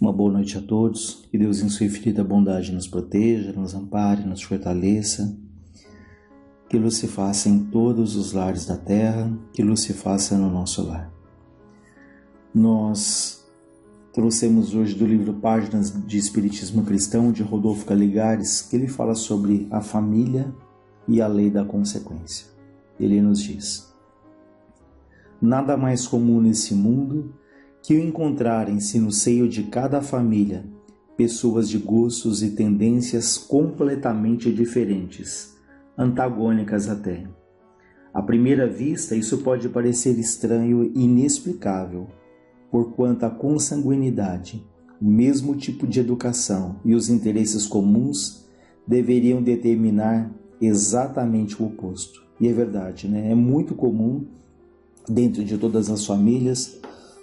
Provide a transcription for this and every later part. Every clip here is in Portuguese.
Uma boa noite a todos, que Deus em sua infinita bondade nos proteja, nos ampare, nos fortaleça, que luz se faça em todos os lares da terra, que luz se faça no nosso lar. Nós trouxemos hoje do livro Páginas de Espiritismo Cristão, de Rodolfo Caligares, que ele fala sobre a família e a lei da consequência. Ele nos diz: nada mais comum nesse mundo que o encontrarem-se no seio de cada família pessoas de gostos e tendências completamente diferentes, antagônicas até. À primeira vista, isso pode parecer estranho e inexplicável, porquanto a consanguinidade, o mesmo tipo de educação e os interesses comuns deveriam determinar exatamente o oposto. E é verdade, né? É muito comum, dentro de todas as famílias,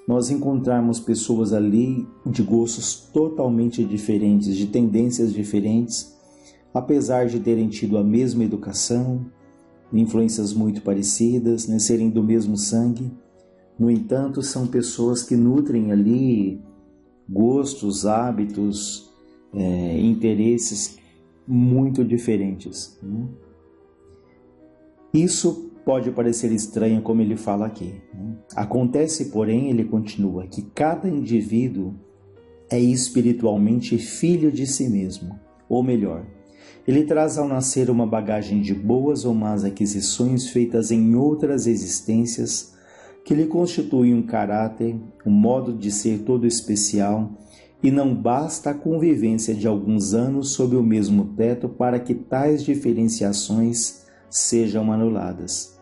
nós encontrarmos pessoas ali de gostos totalmente diferentes, de tendências diferentes, apesar de terem tido a mesma educação, influências muito parecidas, né, serem do mesmo sangue. No entanto, são pessoas que nutrem ali gostos, hábitos, interesses muito diferentes, né? Isso pode parecer estranho, como ele fala aqui, né? Acontece, porém, ele continua, que cada indivíduo é espiritualmente filho de si mesmo, ou melhor, ele traz ao nascer uma bagagem de boas ou más aquisições feitas em outras existências que lhe constituem um caráter, um modo de ser todo especial, e não basta a convivência de alguns anos sob o mesmo teto para que tais diferenciações sejam anuladas.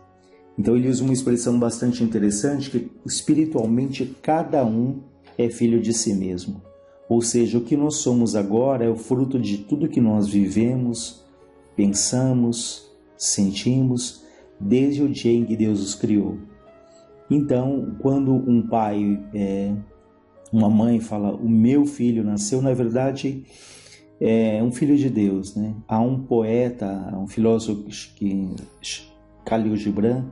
Então ele usa uma expressão bastante interessante, que espiritualmente cada um é filho de si mesmo. Ou seja, o que nós somos agora é o fruto de tudo que nós vivemos, pensamos, sentimos, desde o dia em que Deus os criou. Então, quando um pai, uma mãe fala, o meu filho nasceu, na verdade é um filho de Deus, né? Há um poeta, um filósofo, Khalil Gibran,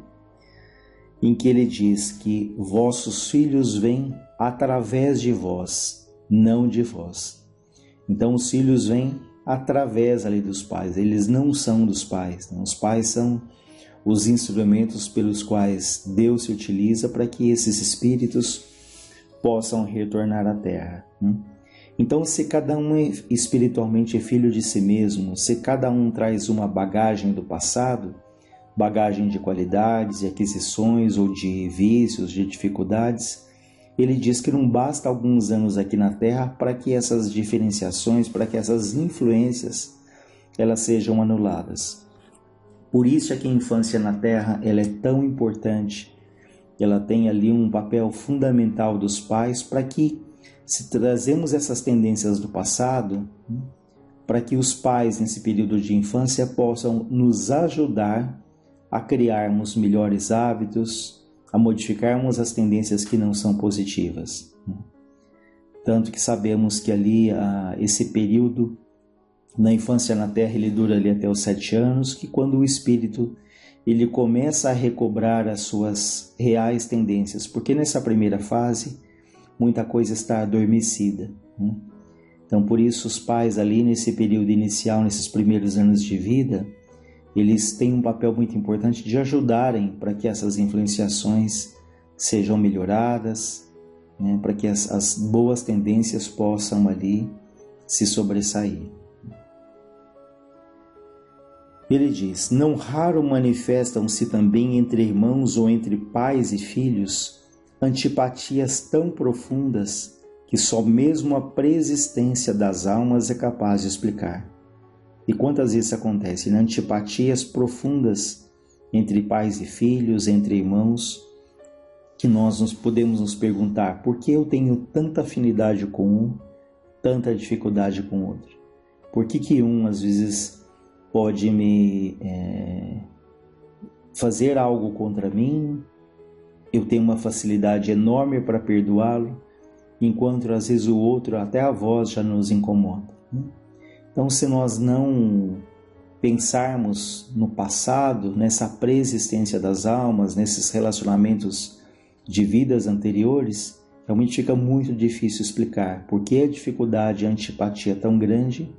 em que ele diz que vossos filhos vêm através de vós, não de vós. Então os filhos vêm através ali dos pais, eles não são dos pais, né? Os pais são os instrumentos pelos quais Deus se utiliza para que esses espíritos possam retornar à Terra, né? Então, se cada um é espiritualmente filho de si mesmo, se cada um traz uma bagagem do passado, bagagem de qualidades e aquisições ou de vícios, de dificuldades, ele diz que não basta alguns anos aqui na Terra para que essas diferenciações, para que essas influências, elas sejam anuladas. Por isso é que a infância na Terra ela é tão importante. Ela tem ali um papel fundamental dos pais para que, se trazemos essas tendências do passado, para que os pais nesse período de infância possam nos ajudar a criarmos melhores hábitos, a modificarmos as tendências que não são positivas. Tanto que sabemos que ali esse período na infância na Terra ele dura ali até os 7 anos, que quando o espírito ele começa a recobrar as suas reais tendências, porque nessa primeira fase muita coisa está adormecida, né? Então por isso os pais ali nesse período inicial, nesses primeiros anos de vida, eles têm um papel muito importante de ajudarem para que essas influenciações sejam melhoradas, né? Para que as boas tendências possam ali se sobressair. Ele diz: não raro manifestam-se também entre irmãos ou entre pais e filhos antipatias tão profundas que só mesmo a preexistência das almas é capaz de explicar. E quantas vezes acontece, né? Antipatias profundas entre pais e filhos, entre irmãos, que nós podemos nos perguntar: por que eu tenho tanta afinidade com um, tanta dificuldade com o outro? Por que um às vezes pode me fazer algo contra mim? Eu tenho uma facilidade enorme para perdoá-lo, enquanto às vezes o outro, até a voz já nos incomoda, né? Então, se nós não pensarmos no passado, nessa preexistência das almas, nesses relacionamentos de vidas anteriores, realmente fica muito difícil explicar por que a dificuldade e a antipatia é tão grande,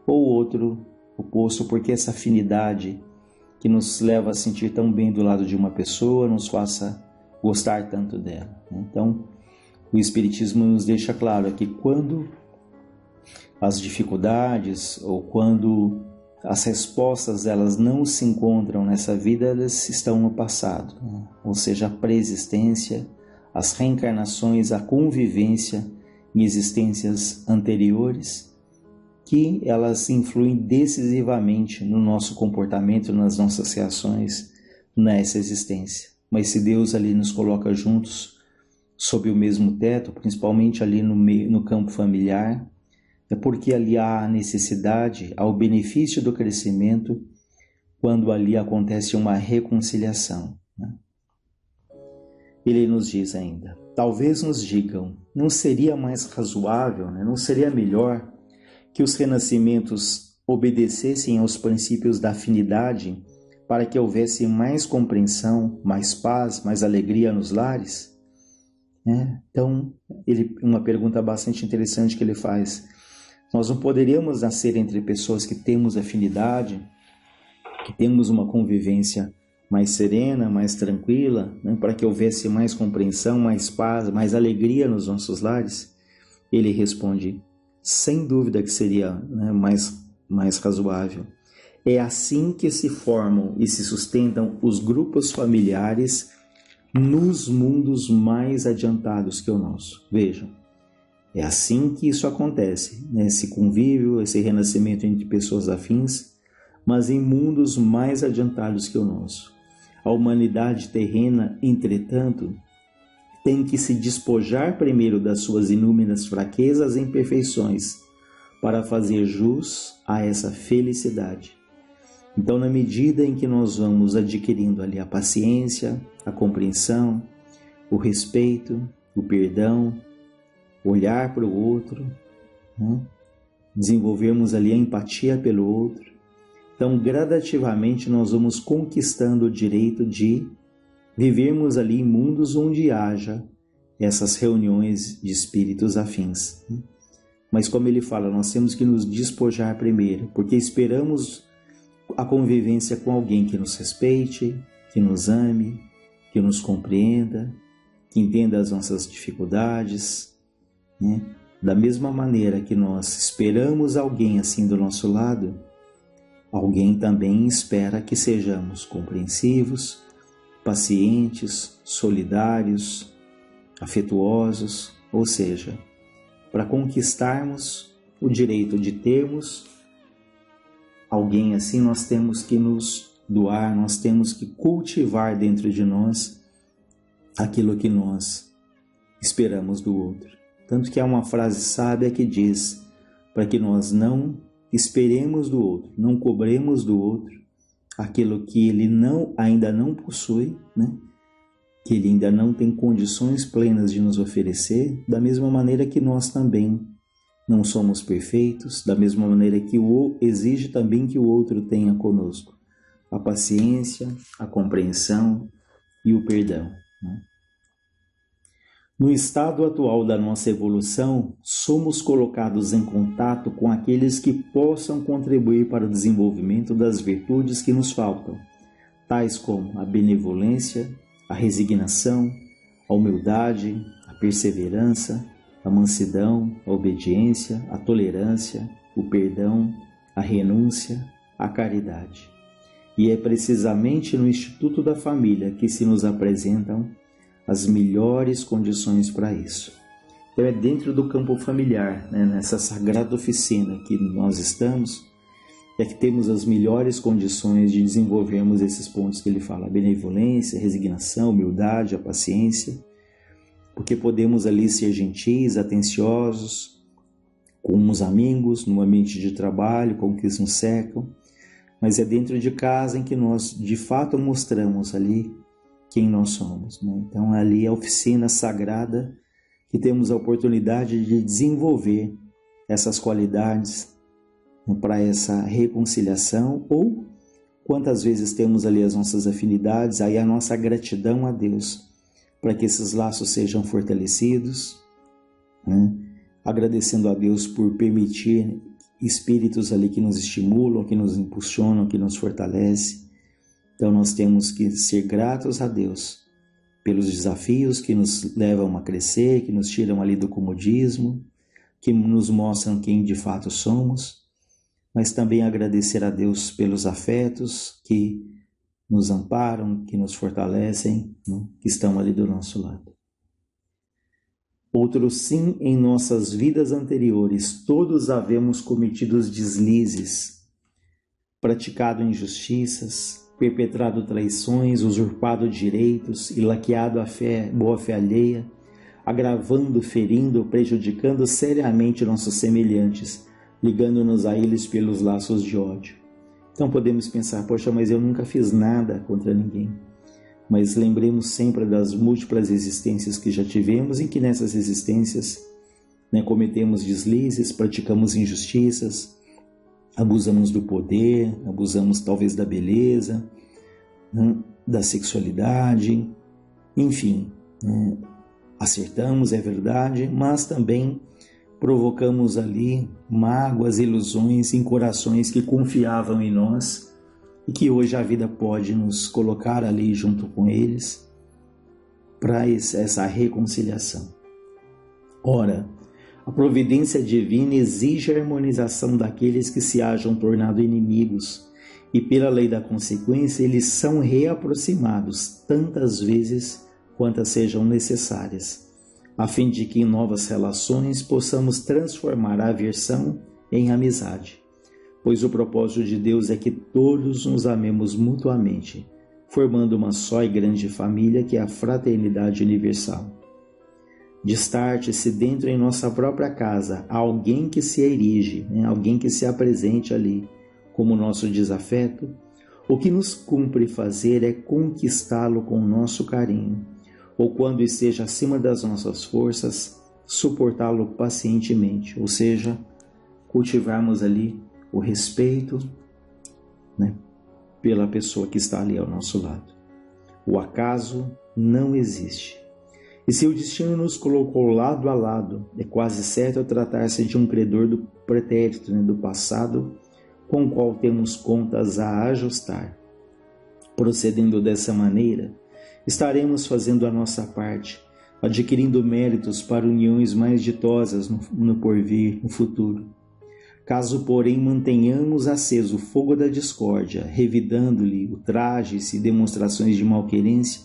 ou outro oposto, porque essa afinidade que nos leva a sentir tão bem do lado de uma pessoa nos faça gostar tanto dela. Então, o Espiritismo nos deixa claro que quando as dificuldades ou quando as respostas elas não se encontram nessa vida, elas estão no passado, ou seja, a preexistência, as reencarnações, a convivência em existências anteriores, que elas influem decisivamente no nosso comportamento, nas nossas reações nessa existência. Mas se Deus ali nos coloca juntos, sob o mesmo teto, principalmente ali no campo familiar, é porque ali há a necessidade, há o benefício do crescimento, quando ali acontece uma reconciliação. Ele nos diz ainda, talvez nos digam, não seria mais razoável, não seria melhor que os renascimentos obedecessem aos princípios da afinidade para que houvesse mais compreensão, mais paz, mais alegria nos lares? Então, uma pergunta bastante interessante que ele faz. Nós não poderíamos nascer entre pessoas que temos afinidade, que temos uma convivência mais serena, mais tranquila, para que houvesse mais compreensão, mais paz, mais alegria nos nossos lares? Ele responde, sem dúvida que seria mais razoável. É assim que se formam e se sustentam os grupos familiares nos mundos mais adiantados que o nosso. Vejam, é assim que isso acontece, esse convívio, esse renascimento entre pessoas afins, mas em mundos mais adiantados que o nosso. A humanidade terrena, entretanto, tem que se despojar primeiro das suas inúmeras fraquezas e imperfeições para fazer jus a essa felicidade. Então, na medida em que nós vamos adquirindo ali a paciência, a compreensão, o respeito, o perdão, olhar para o outro, desenvolvermos ali a empatia pelo outro, então gradativamente nós vamos conquistando o direito de vivermos ali em mundos onde haja essas reuniões de espíritos afins. Mas como ele fala, nós temos que nos despojar primeiro, porque esperamos a convivência com alguém que nos respeite, que nos ame, que nos compreenda, que entenda as nossas dificuldades. Da mesma maneira que nós esperamos alguém assim do nosso lado, alguém também espera que sejamos compreensivos, pacientes, solidários, afetuosos, ou seja, para conquistarmos o direito de termos alguém assim, nós temos que nos doar, nós temos que cultivar dentro de nós aquilo que nós esperamos do outro. Tanto que há uma frase sábia que diz, para que nós não esperemos do outro, não cobremos do outro aquilo que ele ainda não possui, que ele ainda não tem condições plenas de nos oferecer, da mesma maneira que nós também não somos perfeitos, da mesma maneira que exige também que o outro tenha conosco a paciência, a compreensão e o perdão. No estado atual da nossa evolução, somos colocados em contato com aqueles que possam contribuir para o desenvolvimento das virtudes que nos faltam, tais como a benevolência, a resignação, a humildade, a perseverança, a mansidão, a obediência, a tolerância, o perdão, a renúncia, a caridade. E é precisamente no Instituto da Família que se nos apresentam as melhores condições para isso. Então é dentro do campo familiar, nessa sagrada oficina que nós estamos, é que temos as melhores condições de desenvolvermos esses pontos que ele fala, a benevolência, a resignação, a humildade, a paciência, porque podemos ali ser gentis, atenciosos, com os amigos, no ambiente de trabalho, com os que nos cercam, mas é dentro de casa em que nós de fato mostramos ali quem nós somos. Então ali é a oficina sagrada que temos a oportunidade de desenvolver essas qualidades para essa reconciliação, ou quantas vezes temos ali as nossas afinidades, aí a nossa gratidão a Deus para que esses laços sejam fortalecidos, né? Agradecendo a Deus por permitir espíritos ali que nos estimulam, que nos impulsionam, que nos fortalecem. Então nós temos que ser gratos a Deus pelos desafios que nos levam a crescer, que nos tiram ali do comodismo, que nos mostram quem de fato somos, mas também agradecer a Deus pelos afetos que nos amparam, que nos fortalecem, né? Que estão ali do nosso lado. Outro sim, em nossas vidas anteriores, todos havemos cometido deslizes, praticado injustiças, perpetrado traições, usurpado direitos e laqueado a boa fé alheia, agravando, ferindo, prejudicando seriamente nossos semelhantes, ligando-nos a eles pelos laços de ódio. Então podemos pensar, poxa, mas eu nunca fiz nada contra ninguém. Mas lembremos sempre das múltiplas existências que já tivemos, em que nessas existências, né, cometemos deslizes, praticamos injustiças, abusamos do poder, abusamos talvez da beleza, né, da sexualidade, enfim, né, acertamos, é verdade, mas também provocamos ali mágoas, ilusões em corações que confiavam em nós e que hoje a vida pode nos colocar ali junto com eles para essa reconciliação. Ora, a providência divina exige a harmonização daqueles que se hajam tornado inimigos e pela lei da consequência eles são reaproximados tantas vezes quantas sejam necessárias, a fim de que em novas relações possamos transformar a aversão em amizade. Pois o propósito de Deus é que todos nos amemos mutuamente, formando uma só e grande família que é a fraternidade universal. Destarte-se dentro em nossa própria casa alguém que se erige, né? Alguém que se apresente ali como nosso desafeto, o que nos cumpre fazer é conquistá-lo com o nosso carinho, ou quando esteja acima das nossas forças, suportá-lo pacientemente, ou seja, cultivarmos ali o respeito, né, pela pessoa que está ali ao nosso lado. O acaso não existe. E se o destino nos colocou lado a lado, é quase certo tratar-se de um credor do pretérito, né, do passado, com o qual temos contas a ajustar. Procedendo dessa maneira, estaremos fazendo a nossa parte, adquirindo méritos para uniões mais ditosas no porvir, no futuro. Caso, porém, mantenhamos aceso o fogo da discórdia, revidando-lhe ultrajes e demonstrações de malquerência,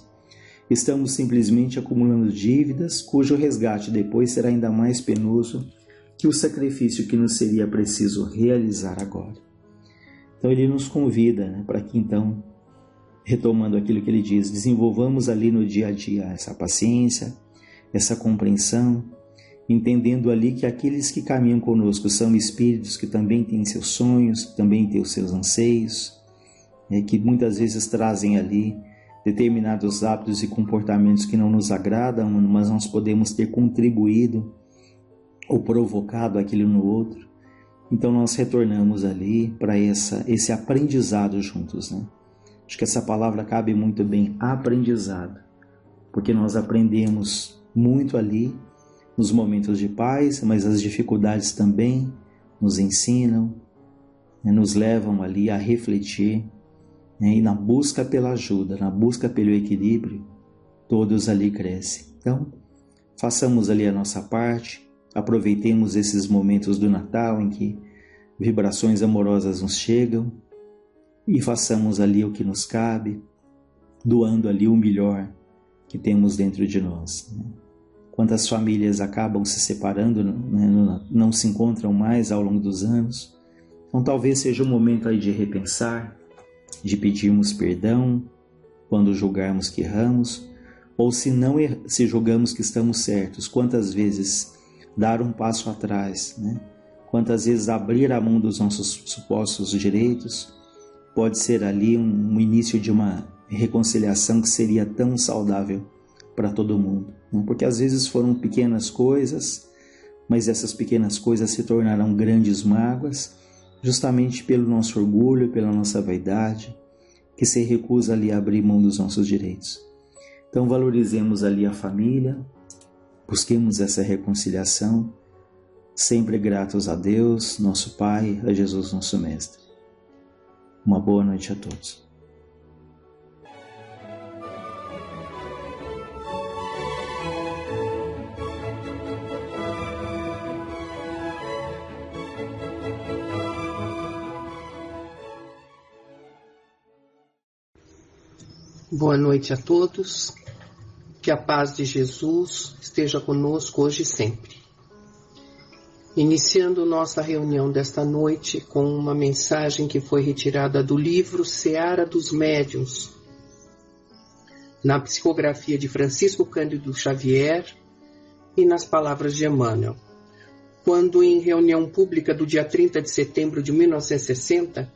estamos simplesmente acumulando dívidas, cujo resgate depois será ainda mais penoso que o sacrifício que nos seria preciso realizar agora. Então ele nos convida, né, para que então, retomando aquilo que ele diz, desenvolvamos ali no dia a dia essa paciência, essa compreensão, entendendo ali que aqueles que caminham conosco são espíritos que também têm seus sonhos, que também têm os seus anseios, que muitas vezes trazem ali determinados hábitos e comportamentos que não nos agradam, mas nós podemos ter contribuído ou provocado aquilo no outro. Então nós retornamos ali para esse aprendizado juntos, né? Acho que essa palavra cabe muito bem, aprendizado, porque nós aprendemos muito ali nos momentos de paz, mas as dificuldades também nos ensinam, né, nos levam ali a refletir, né, e na busca pela ajuda, na busca pelo equilíbrio, todos ali crescem. Então, façamos ali a nossa parte, aproveitemos esses momentos do Natal em que vibrações amorosas nos chegam e façamos ali o que nos cabe, doando ali o melhor que temos dentro de nós, né? Quantas famílias acabam se separando, né, não se encontram mais ao longo dos anos. Então talvez seja o momento aí de repensar, de pedirmos perdão quando julgarmos que erramos, ou se julgamos que estamos certos, quantas vezes dar um passo atrás, né? Quantas vezes abrir a mão dos nossos supostos direitos pode ser ali um início de uma reconciliação que seria tão saudável para todo mundo, né? Porque às vezes foram pequenas coisas, mas essas pequenas coisas se tornaram grandes mágoas, justamente pelo nosso orgulho, pela nossa vaidade, que se recusa ali a abrir mão dos nossos direitos. Então valorizemos ali a família, busquemos essa reconciliação, sempre gratos a Deus, nosso Pai, a Jesus, nosso Mestre. Uma boa noite a todos. Boa noite a todos, que a paz de Jesus esteja conosco hoje e sempre. Iniciando nossa reunião desta noite com uma mensagem que foi retirada do livro Seara dos Médiuns, na psicografia de Francisco Cândido Xavier e nas palavras de Emmanuel. Quando em reunião pública do dia 30 de setembro de 1960,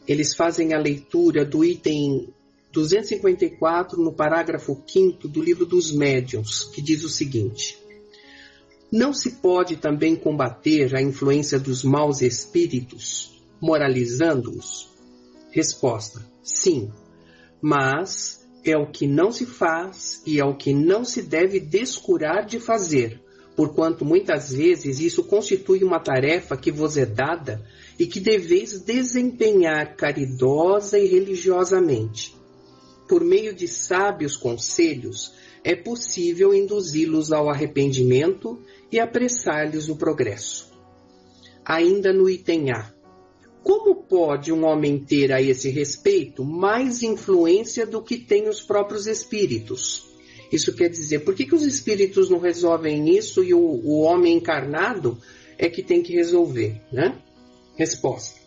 eles fazem a leitura do item 254, no parágrafo 5º do Livro dos Médiuns, que diz o seguinte: não se pode também combater a influência dos maus espíritos, moralizando-os? Resposta: sim, mas é o que não se faz e é o que não se deve descurar de fazer, porquanto muitas vezes isso constitui uma tarefa que vos é dada e que deveis desempenhar caridosa e religiosamente. Por meio de sábios conselhos, é possível induzi-los ao arrependimento e apressar-lhes o progresso. Ainda no item A, como pode um homem ter a esse respeito mais influência do que tem os próprios espíritos? Isso quer dizer, por que os espíritos não resolvem isso e o homem encarnado é que tem que resolver, né? Resposta: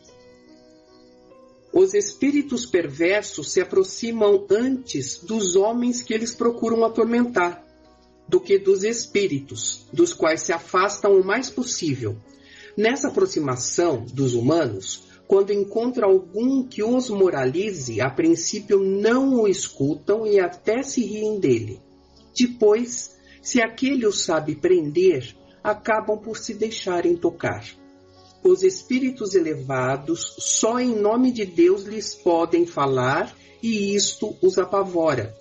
os espíritos perversos se aproximam antes dos homens que eles procuram atormentar, do que dos espíritos, dos quais se afastam o mais possível. Nessa aproximação dos humanos, quando encontram algum que os moralize, a princípio não o escutam e até se riem dele. Depois, se aquele os sabe prender, acabam por se deixarem tocar. Os espíritos elevados só em nome de Deus lhes podem falar e isto os apavora.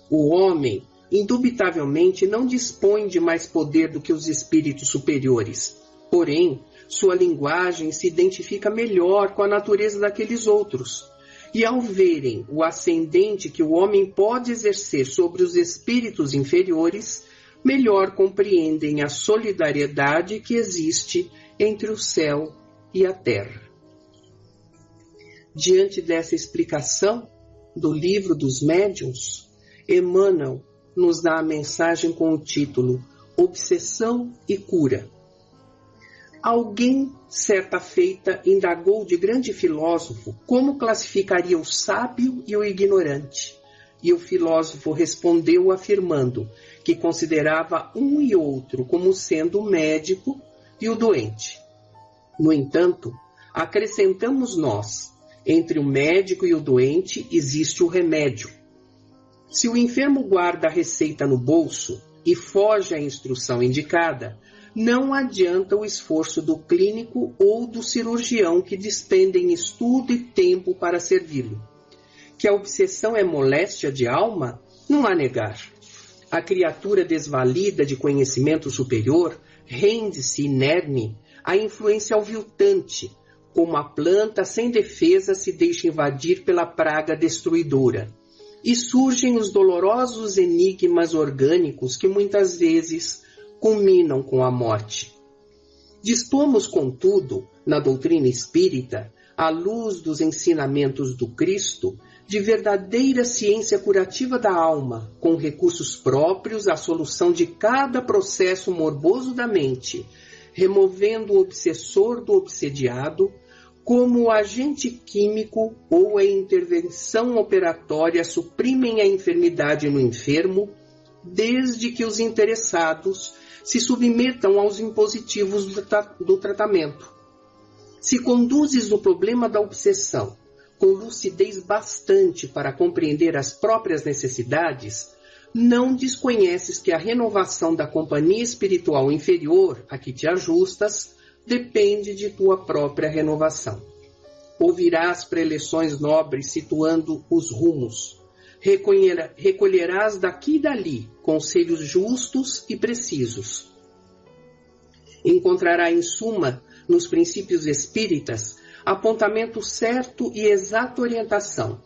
O homem, indubitavelmente, não dispõe de mais poder do que os espíritos superiores. Porém, sua linguagem se identifica melhor com a natureza daqueles outros. E ao verem o ascendente que o homem pode exercer sobre os espíritos inferiores, melhor compreendem a solidariedade que existe entre o céu e a terra. Diante dessa explicação do Livro dos Médiuns, Emmanuel nos dá a mensagem com o título Obsessão e Cura. Alguém, certa feita, indagou de grande filósofo como classificaria o sábio e o ignorante. E o filósofo respondeu afirmando que considerava um e outro como sendo o médico e o doente. No entanto, acrescentamos nós, entre o médico e o doente existe o remédio. Se o enfermo guarda a receita no bolso e foge à instrução indicada, não adianta o esforço do clínico ou do cirurgião que despendem estudo e tempo para servi-lo. Que a obsessão é moléstia de alma, não há negar. A criatura desvalida de conhecimento superior rende-se inerme à influência aviltante, como a planta sem defesa se deixa invadir pela praga destruidora. E surgem os dolorosos enigmas orgânicos que muitas vezes culminam com a morte. Dispomos, contudo, na doutrina espírita, à luz dos ensinamentos do Cristo, de verdadeira ciência curativa da alma, com recursos próprios à solução de cada processo morboso da mente, removendo o obsessor do obsediado, como o agente químico ou a intervenção operatória suprimem a enfermidade no enfermo, desde que os interessados se submetam aos impositivos do tratamento. Se conduzes o problema da obsessão com lucidez bastante para compreender as próprias necessidades, não desconheces que a renovação da companhia espiritual inferior a que te ajustas depende de tua própria renovação. Ouvirás preleções nobres situando os rumos. recolherás daqui e dali conselhos justos e precisos. Encontrará, em suma, nos princípios espíritas, apontamento certo e exata orientação.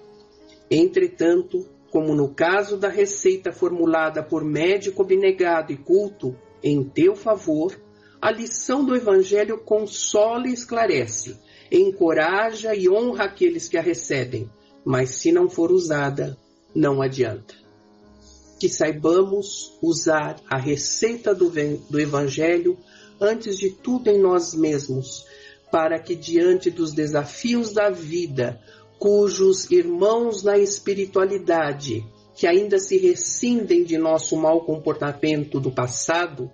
Entretanto, como no caso da receita formulada por médico abnegado e culto em teu favor, a lição do Evangelho consola e esclarece, encoraja e honra aqueles que a recebem, mas se não for usada, não adianta. Que saibamos usar a receita do Evangelho antes de tudo em nós mesmos, para que diante dos desafios da vida, cujos irmãos na espiritualidade, que ainda se rescindem de nosso mau comportamento do passado,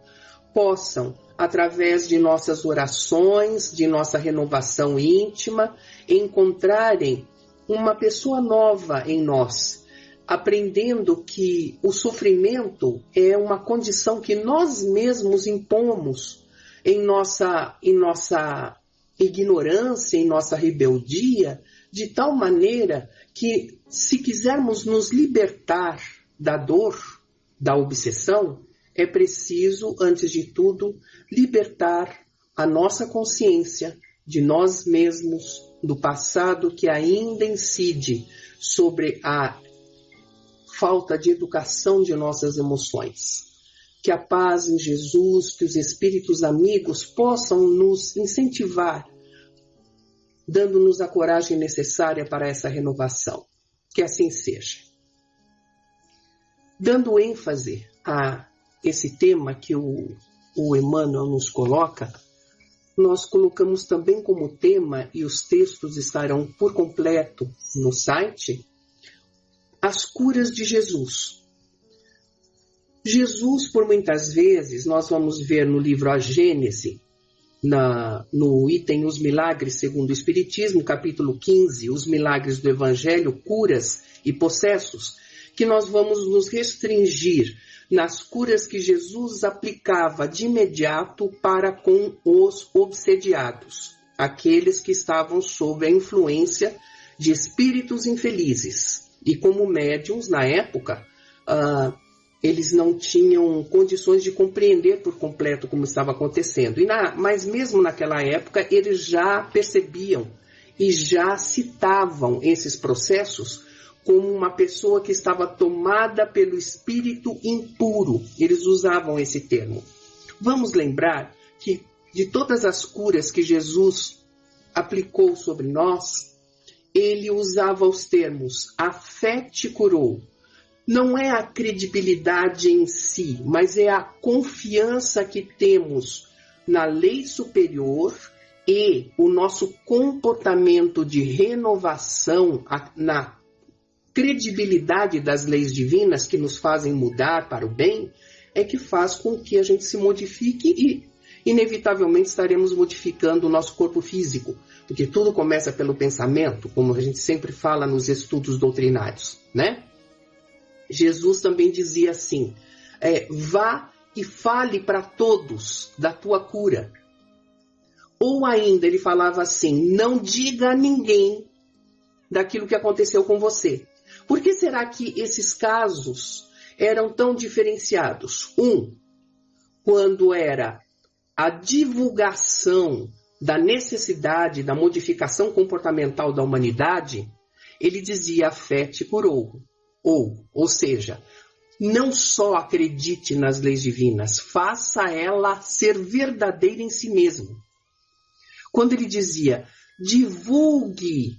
possam, através de nossas orações, de nossa renovação íntima, encontrarem uma pessoa nova em nós, aprendendo que o sofrimento é uma condição que nós mesmos impomos em nossa ignorância, em nossa rebeldia, de tal maneira que, se quisermos nos libertar da dor, da obsessão, é preciso, antes de tudo, libertar a nossa consciência de nós mesmos, do passado que ainda incide sobre a falta de educação de nossas emoções. Que a paz em Jesus, que os espíritos amigos possam nos incentivar, dando-nos a coragem necessária para essa renovação. Que assim seja. Dando ênfase a esse tema que o Emmanuel nos coloca, nós colocamos também como tema, e os textos estarão por completo no site, as curas de Jesus. Jesus, por muitas vezes, nós vamos ver no livro A Gênese, no item Os Milagres segundo o Espiritismo, capítulo 15, Os Milagres do Evangelho, Curas e Possessos, que nós vamos nos restringir nas curas que Jesus aplicava de imediato para com os obsediados, aqueles que estavam sob a influência de espíritos infelizes. E como médiuns, na época, eles não tinham condições de compreender por completo como estava acontecendo. Mas mesmo naquela época, eles já percebiam e já citavam esses processos como uma pessoa que estava tomada pelo espírito impuro. Eles usavam esse termo. Vamos lembrar que de todas as curas que Jesus aplicou sobre nós, ele usava os termos a fé te curou. Não é a credibilidade em si, mas é a confiança que temos na lei superior e o nosso comportamento de renovação na credibilidade das leis divinas que nos fazem mudar para o bem, é que faz com que a gente se modifique e, inevitavelmente, estaremos modificando o nosso corpo físico, porque tudo começa pelo pensamento, como a gente sempre fala nos estudos doutrinários, né? Jesus também dizia assim, vá e fale para todos da tua cura. Ou ainda ele falava assim, não diga a ninguém daquilo que aconteceu com você. Por que será que esses casos eram tão diferenciados? Quando era a divulgação da necessidade da modificação comportamental da humanidade, ele dizia a fé te curou. Ou seja, não só acredite nas leis divinas, faça ela ser verdadeira em si mesmo. Quando ele dizia, divulgue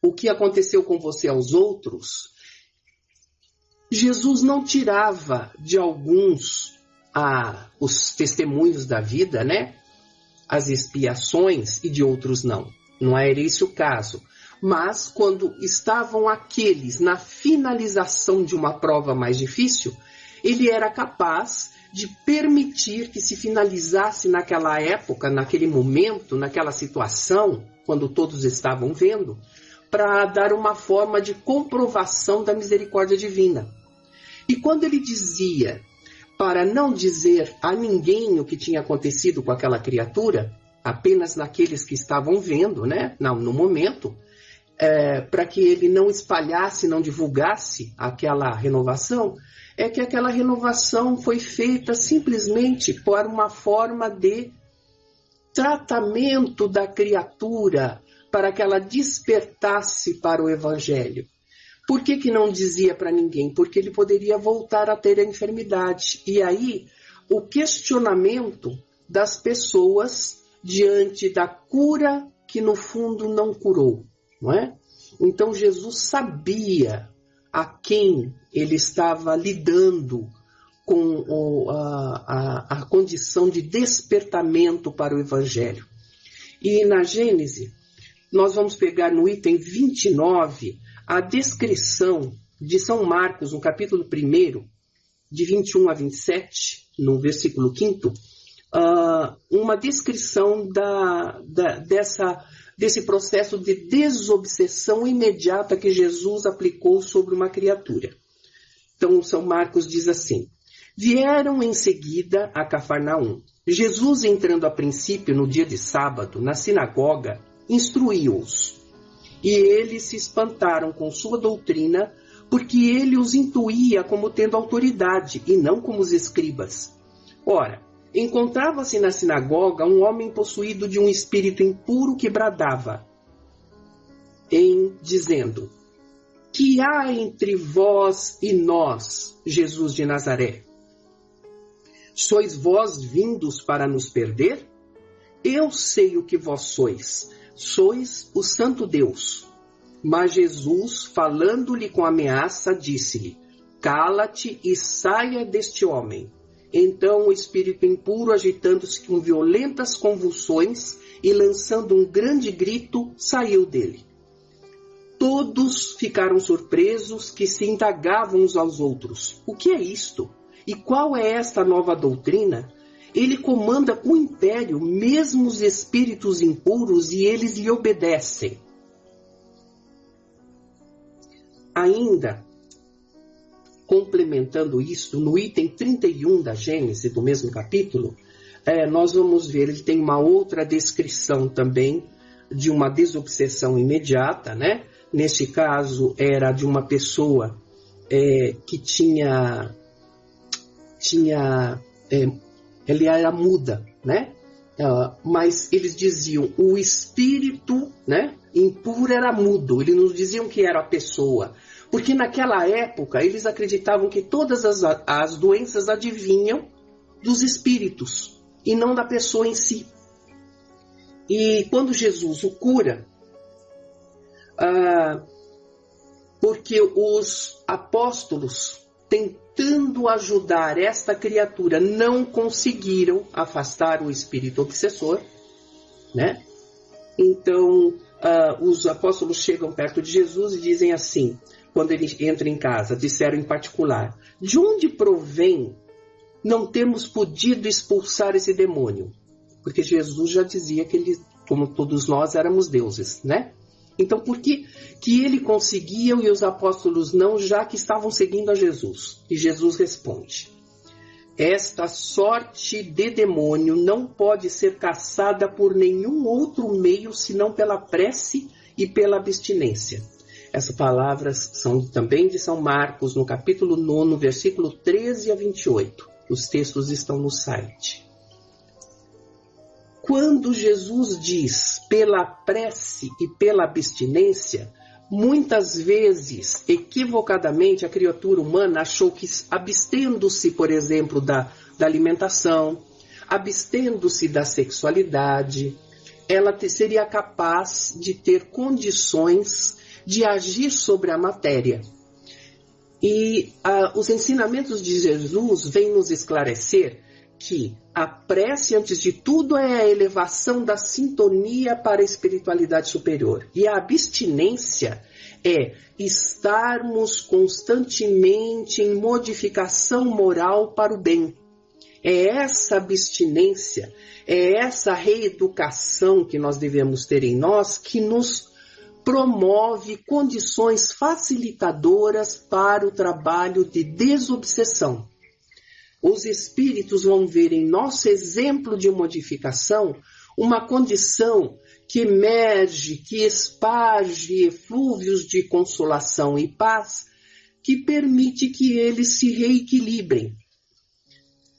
o que aconteceu com você aos outros, Jesus não tirava de alguns os testemunhos da vida, né? As expiações, e de outros não. Não era esse o caso. Mas quando estavam aqueles na finalização de uma prova mais difícil, ele era capaz de permitir que se finalizasse naquela época, naquele momento, naquela situação, quando todos estavam vendo, para dar uma forma de comprovação da misericórdia divina. E quando ele dizia para não dizer a ninguém o que tinha acontecido com aquela criatura, apenas naqueles que estavam vendo, né, no momento, para que ele não espalhasse, não divulgasse aquela renovação, é que aquela renovação foi feita simplesmente por uma forma de tratamento da criatura para que ela despertasse para o Evangelho. Por que não dizia para ninguém? Porque ele poderia voltar a ter a enfermidade. E aí, o questionamento das pessoas diante da cura que no fundo não curou, não é? Então Jesus sabia a quem ele estava lidando com a condição de despertamento para o Evangelho. E na Gênese, nós vamos pegar no item 29 a descrição de São Marcos, no capítulo 1, de 21 a 27, no versículo 5º, uma descrição desse processo de desobsessão imediata que Jesus aplicou sobre uma criatura. Então, São Marcos diz assim: vieram em seguida a Cafarnaum. Jesus, entrando a princípio no dia de sábado, na sinagoga, instruiu-os. E eles se espantaram com sua doutrina, porque ele os intuía como tendo autoridade, e não como os escribas. Ora, encontrava-se na sinagoga um homem possuído de um espírito impuro que bradava, dizendo: que há entre vós e nós, Jesus de Nazaré? Sois vós vindos para nos perder? Eu sei o que vós sois. Sois o Santo Deus. Mas Jesus, falando-lhe com ameaça, disse-lhe: cala-te e saia deste homem. Então o espírito impuro, agitando-se com violentas convulsões e lançando um grande grito, saiu dele. Todos ficaram surpresos, que se indagavam uns aos outros: o que é isto? E qual é esta nova doutrina? Ele comanda com império mesmo os espíritos impuros, e eles lhe obedecem. Ainda, complementando isto, no item 31 da Gênesis, do mesmo capítulo, nós vamos ver, ele tem uma outra descrição também de uma desobsessão imediata, né? Neste caso, era de uma pessoa que ele era muda, né? Mas eles diziam o espírito, né, impuro era mudo. Eles não diziam que era a pessoa, porque naquela época eles acreditavam que todas as doenças advinham dos espíritos e não da pessoa em si. E quando Jesus o cura, porque os apóstolos, tentando ajudar esta criatura, não conseguiram afastar o espírito obsessor, né? Então, os apóstolos chegam perto de Jesus e dizem assim, quando ele entra em casa, disseram em particular: de onde provém não termos podido expulsar esse demônio? Porque Jesus já dizia que ele, como todos nós, éramos deuses, né? Então, por que ele conseguia e os apóstolos não, já que estavam seguindo a Jesus? E Jesus responde: esta sorte de demônio não pode ser caçada por nenhum outro meio senão pela prece e pela abstinência. Essas palavras são também de São Marcos, no capítulo 9, versículo 13 a 28. Os textos estão no site. Quando Jesus diz pela prece e pela abstinência, muitas vezes, equivocadamente, a criatura humana achou que abstendo-se, por exemplo, da alimentação, abstendo-se da sexualidade, ela seria capaz de ter condições de agir sobre a matéria. E os ensinamentos de Jesus vêm nos esclarecer que a prece, antes de tudo, é a elevação da sintonia para a espiritualidade superior. E a abstinência é estarmos constantemente em modificação moral para o bem. É essa abstinência, é essa reeducação que nós devemos ter em nós, que nos promove condições facilitadoras para o trabalho de desobsessão. Os espíritos vão ver em nosso exemplo de modificação uma condição que emerge, que esparge eflúvios de consolação e paz, que permite que eles se reequilibrem.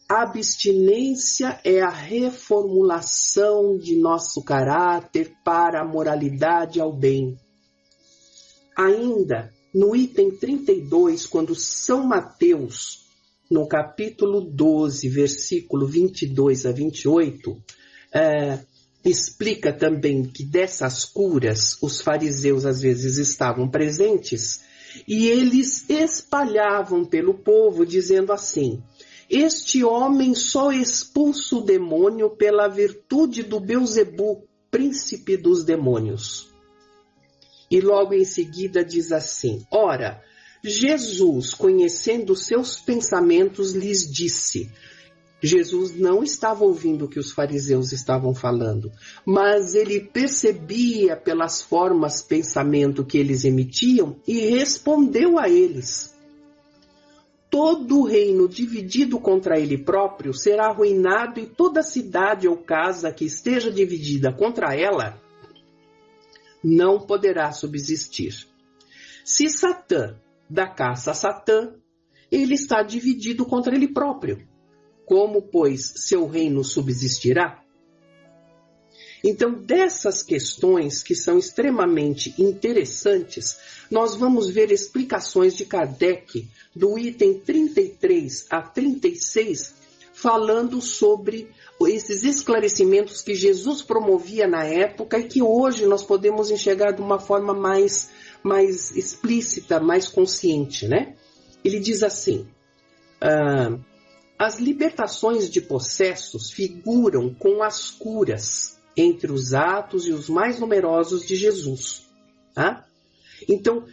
A abstinência é a reformulação de nosso caráter para a moralidade ao bem. Ainda, no item 32, quando São Mateus, no capítulo 12, versículo 22 a 28, explica também que dessas curas os fariseus às vezes estavam presentes e eles espalhavam pelo povo dizendo assim: este homem só expulsa o demônio pela virtude do Belzebu, príncipe dos demônios. E logo em seguida diz assim: ora, Jesus, conhecendo seus pensamentos, lhes disse. Jesus não estava ouvindo o que os fariseus estavam falando, mas ele percebia pelas formas de pensamento que eles emitiam e respondeu a eles: todo reino dividido contra ele próprio será arruinado, e toda cidade ou casa que esteja dividida contra ela não poderá subsistir. Se Satã dá caça a Satã, ele está dividido contra ele próprio. Como, pois, seu reino subsistirá? Então, dessas questões que são extremamente interessantes, nós vamos ver explicações de Kardec, do item 33 a 36, falando sobre esses esclarecimentos que Jesus promovia na época e que hoje nós podemos enxergar de uma forma mais explícita, mais consciente, né? Ele diz assim: as libertações de possessos figuram com as curas entre os atos e os mais numerosos de Jesus. Tá? Então,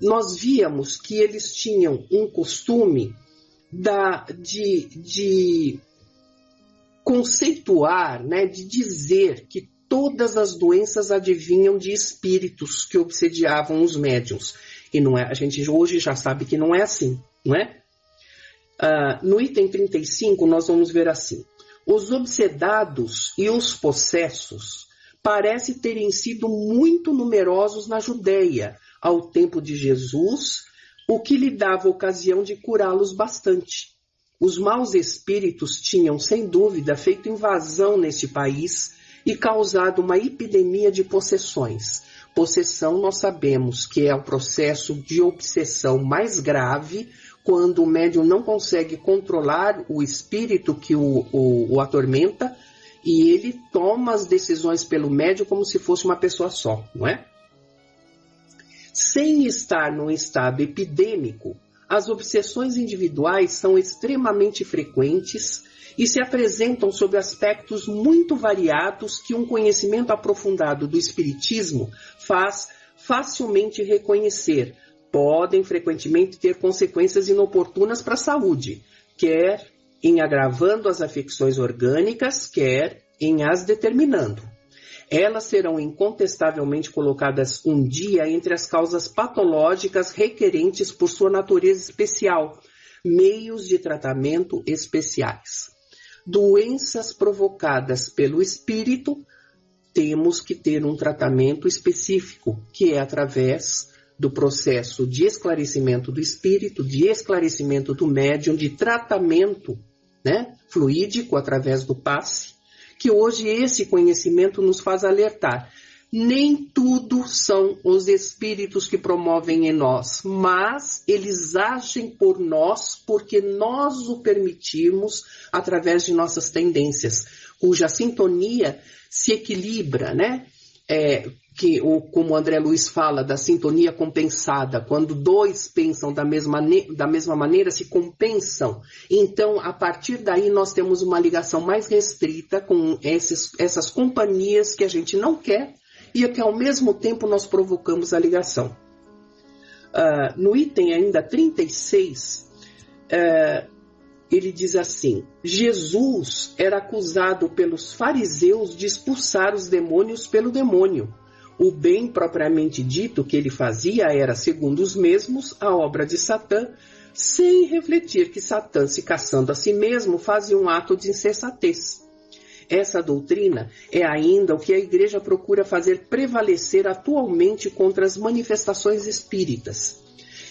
nós víamos que eles tinham um costume de conceituar, né, de dizer que todas as doenças advinham de espíritos que obsediavam os médiuns. E não é, a gente hoje já sabe que não é assim, não é? No item 35, nós vamos ver assim: os obsedados e os possessos parecem terem sido muito numerosos na Judéia ao tempo de Jesus, o que lhe dava ocasião de curá-los bastante. Os maus espíritos tinham, sem dúvida, feito invasão neste país e causado uma epidemia de possessões. Possessão, nós sabemos que é o processo de obsessão mais grave, quando o médium não consegue controlar o espírito que o atormenta e ele toma as decisões pelo médium como se fosse uma pessoa só, não é? Sem estar num estado epidêmico, as obsessões individuais são extremamente frequentes e se apresentam sob aspectos muito variados que um conhecimento aprofundado do espiritismo faz facilmente reconhecer. Podem frequentemente ter consequências inoportunas para a saúde, quer em agravando as afecções orgânicas, quer em as determinando. Elas serão incontestavelmente colocadas um dia entre as causas patológicas requerentes por sua natureza especial, meios de tratamento especiais. Doenças provocadas pelo espírito, temos que ter um tratamento específico, que é através do processo de esclarecimento do espírito, de esclarecimento do médium, de tratamento, né, fluídico através do passe, que hoje esse conhecimento nos faz alertar. Nem tudo são os espíritos que promovem em nós, mas eles agem por nós porque nós o permitimos através de nossas tendências, cuja sintonia se equilibra, né? Como o André Luiz fala, da sintonia compensada, quando dois pensam da mesma maneira, se compensam. Então, a partir daí, nós temos uma ligação mais restrita com essas companhias que a gente não quer e que, ao mesmo tempo, nós provocamos a ligação. No item ainda 36, ele diz assim: Jesus era acusado pelos fariseus de expulsar os demônios pelo demônio. O bem propriamente dito que ele fazia era, segundo os mesmos, a obra de Satã, sem refletir que Satã, se caçando a si mesmo, fazia um ato de insensatez. Essa doutrina é ainda o que a Igreja procura fazer prevalecer atualmente contra as manifestações espíritas.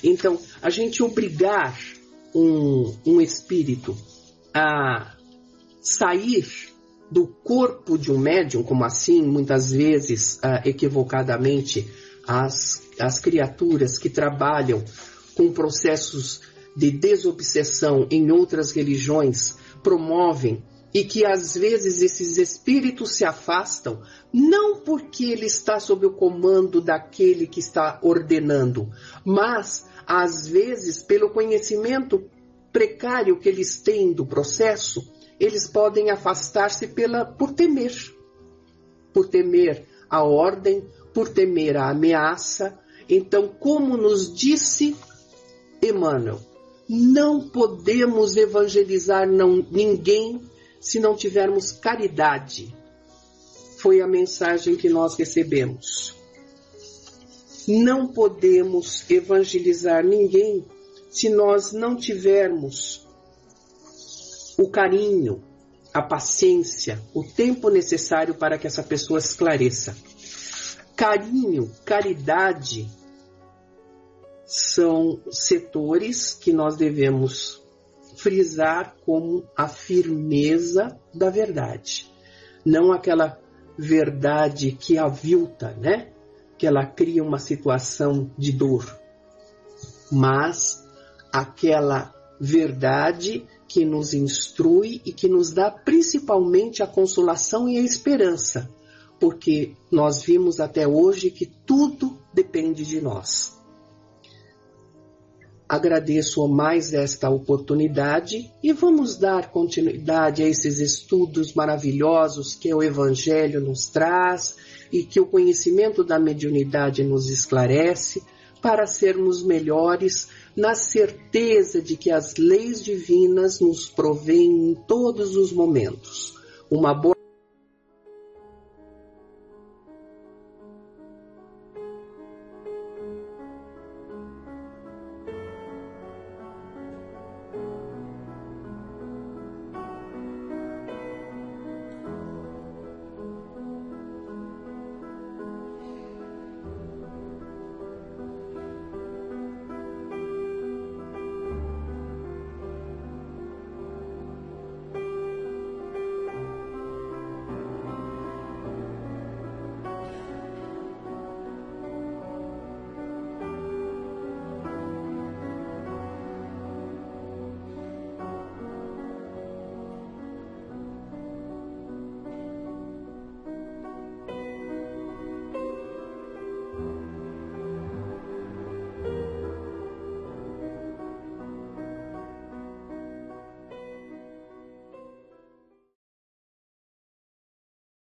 Então, a gente obrigar um espírito a sair do corpo de um médium, como assim, muitas vezes, equivocadamente, as criaturas que trabalham com processos de desobsessão em outras religiões promovem, e que às vezes esses espíritos se afastam, não porque ele está sob o comando daquele que está ordenando, mas às vezes pelo conhecimento precário que eles têm do processo, eles podem afastar-se por temer a ordem, por temer a ameaça. Então, como nos disse Emmanuel, não podemos evangelizar ninguém se não tivermos caridade. Foi a mensagem que nós recebemos. Não podemos evangelizar ninguém se nós não tivermos o carinho, a paciência, o tempo necessário para que essa pessoa esclareça. Carinho, caridade são setores que nós devemos frisar como a firmeza da verdade. Não aquela verdade que avilta, né? Que ela cria uma situação de dor. Mas aquela verdade que nos instrui e que nos dá principalmente a consolação e a esperança. Porque nós vimos até hoje que tudo depende de nós. Agradeço mais esta oportunidade e vamos dar continuidade a esses estudos maravilhosos que o Evangelho nos traz e que o conhecimento da mediunidade nos esclarece para sermos melhores na certeza de que as leis divinas nos provêm em todos os momentos. Uma boa